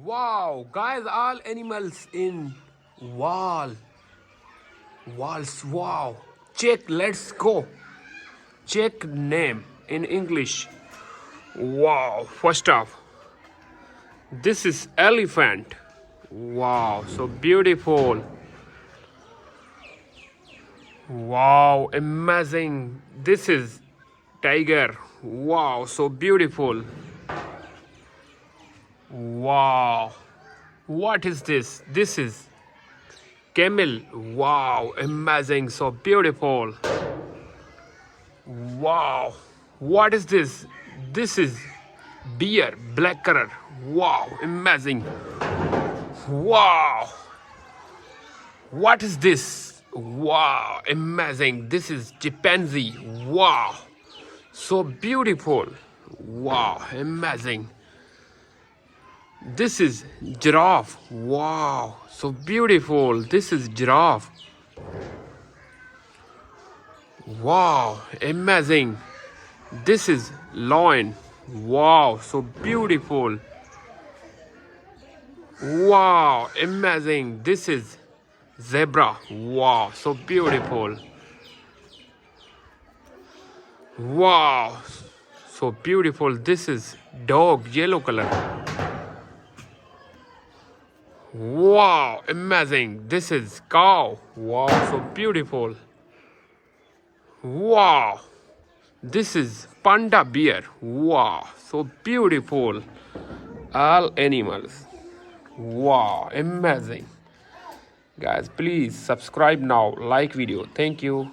Wow, guys, all animals in wall. Walls, wow. Check, let's go. Check name in English. Wow, first off, this is elephant. Wow, so beautiful. Wow, amazing. This is tiger. Wow, so beautiful. Wow. What is this? This is camel. Wow, amazing, so beautiful. Wow. What is this? This is bear, black color. Wow, amazing. Wow. What is this? Wow, amazing. This is chimpanzee. Wow, so beautiful. Wow, amazing. This is giraffe. Wow, so beautiful. This is giraffe. Wow, amazing. This is lion. Wow, so beautiful. Wow, amazing. This is zebra. Wow, so beautiful. Wow, so beautiful. This is dog, yellow color. Wow, amazing. This is cow. Wow, so beautiful. Wow, this is panda bear. Wow, so beautiful. All animals. Wow, amazing. Guys, please subscribe now, like video. Thank you.